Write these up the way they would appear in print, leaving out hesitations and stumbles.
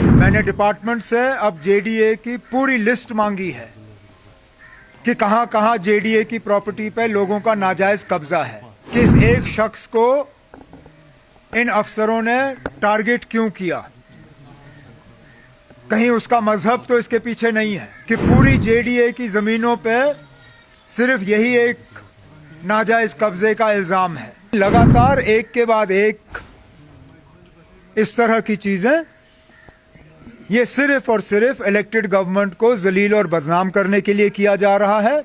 मैंने डिपार्टमेंट से अब जेडीए की पूरी लिस्ट मांगी है कि कहां कहां जेडीए की प्रॉपर्टी पे लोगों का नाजायज कब्जा है। किस एक शख्स को इन अफसरों ने टारगेट क्यों किया, कहीं उसका मजहब तो इसके पीछे नहीं है कि पूरी जेडीए की जमीनों पे सिर्फ यही एक नाजायज कब्जे का इल्जाम है। लगातार एक के बाद एक इस तरह की चीजें ये सिर्फ और सिर्फ इलेक्टेड गवर्नमेंट को जलील और बदनाम करने के लिए किया जा रहा है,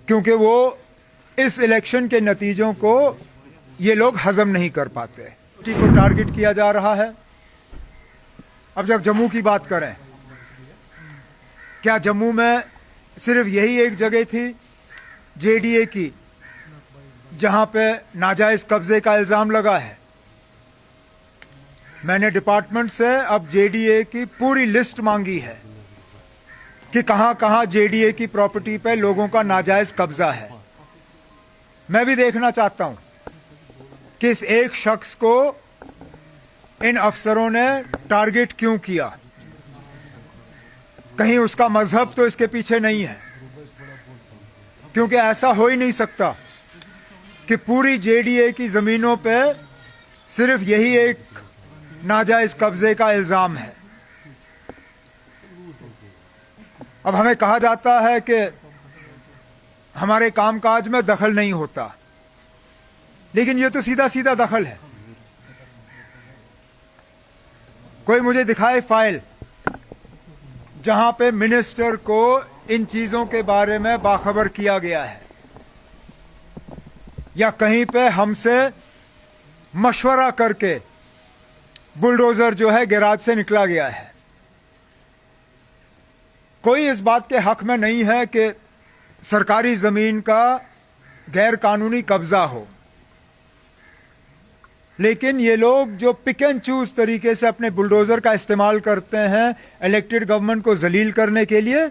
क्योंकि वो इस इलेक्शन के नतीजों को ये लोग हजम नहीं कर पाते। को टारगेट किया जा रहा है। अब जब जम्मू की बात करें, क्या जम्मू में सिर्फ यही एक जगह थी जेडीए की जहां पे नाजायज कब्जे का इल्जाम लगा है? मैंने डिपार्टमेंट से अब जेडीए की पूरी लिस्ट मांगी है कि कहां कहां जेडीए की प्रॉपर्टी पे लोगों का नाजायज कब्जा है। मैं भी देखना चाहता हूं कि इस एक शख्स को इन अफसरों ने टारगेट क्यों किया, कहीं उसका मजहब तो इसके पीछे नहीं है, क्योंकि ऐसा हो ही नहीं सकता कि पूरी जेडीए की जमीनों पे सिर्फ यही एक नाजायज कब्जे का इल्जाम है। अब हमें कहा जाता है कि हमारे कामकाज में दखल नहीं होता, लेकिन यह तो सीधा सीधा दखल है। कोई मुझे दिखाए फाइल जहां पे मिनिस्टर को इन चीजों के बारे में बाखबर किया गया है, या कहीं पे हमसे मशवरा करके बुलडोजर जो है गैराज से निकला गया है। कोई इस बात के हक में नहीं है कि सरकारी जमीन का गैर कानूनी कब्जा हो, लेकिन ये लोग जो पिक एंड चूज तरीके से अपने बुलडोजर का इस्तेमाल करते हैं इलेक्टेड गवर्नमेंट को जलील करने के लिए,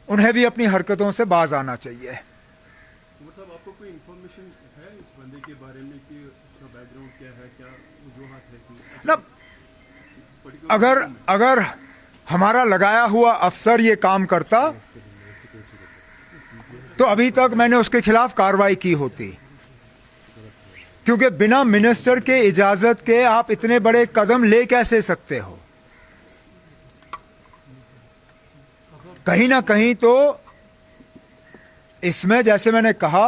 उन्हें भी अपनी हरकतों से बाज आना चाहिए। मतलब आपको कोई इंफॉर्मेशन है इस बंदे के बारे में कि उसका बैकग्राउंड क्या है, क्या वजूहात है कि ना? अगर हमारा लगाया हुआ अफसर ये काम करता तो अभी तक मैंने उसके खिलाफ कार्रवाई की होती, क्योंकि बिना मिनिस्टर के इजाजत के आप इतने बड़े कदम ले कैसे सकते हो? कहीं ना कहीं तो इसमें, जैसे मैंने कहा,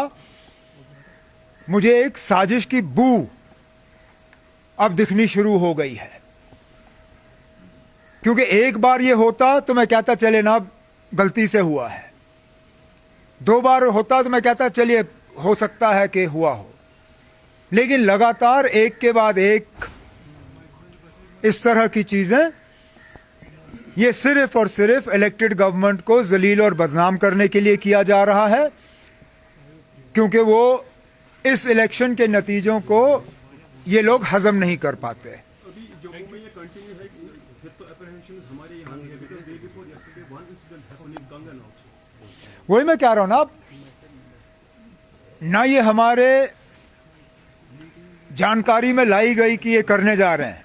मुझे एक साजिश की बू अब दिखनी शुरू हो गई है। क्योंकि एक बार ये होता तो मैं कहता चले ना गलती से हुआ है, दो बार होता तो मैं कहता चलिए हो सकता है कि हुआ हो, लेकिन लगातार एक के बाद एक इस तरह की चीजें ये सिर्फ और सिर्फ इलेक्टेड गवर्नमेंट को जलील और बदनाम करने के लिए किया जा रहा है, क्योंकि वो इस इलेक्शन के नतीजों को ये लोग हजम नहीं कर पाते। अभी जम्मू में ये कंटिन्यू है कि फिर तो अप्रहेंशंस हमारे यहाँ है, because day before yesterday one incident happened in कंगन आल्सो। वही मैं कह रहा हूं ना ये हमारे जानकारी में लाई गई कि ये करने जा रहे हैं,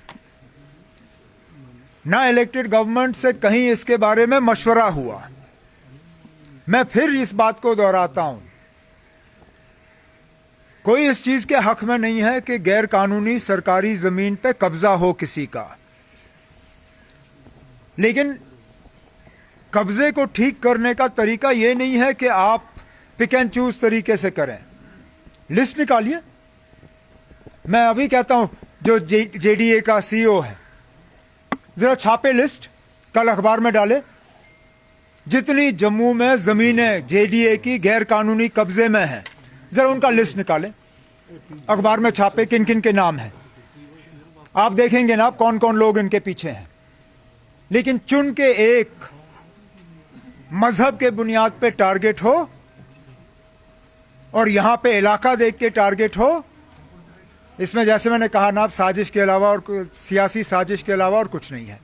ना इलेक्टेड गवर्नमेंट से कहीं इसके बारे में मशवरा हुआ। मैं फिर इस बात को दोहराता हूं, कोई इस चीज के हक में नहीं है कि गैर कानूनी सरकारी जमीन पे कब्जा हो किसी का, लेकिन कब्जे को ठीक करने का तरीका यह नहीं है कि आप पिक एंड चूज तरीके से करें। लिस्ट निकालिए। मैं अभी कहता हूं, जो जेडीए का सीईओ है, जरा छापे लिस्ट, कल अखबार में डाले, जितनी जम्मू में जमीनें जेडीए की गैर कानूनी कब्जे में हैं, जरा उनका लिस्ट निकाले, अखबार में छापे किन किन के नाम हैं। आप देखेंगे ना कौन कौन लोग इनके पीछे हैं, लेकिन चुन के एक मजहब के बुनियाद पे टारगेट हो और यहां पे इलाका देख के टारगेट हो, इसमें जैसे मैंने कहा ना, साजिश के अलावा और सियासी साजिश के अलावा और कुछ नहीं है।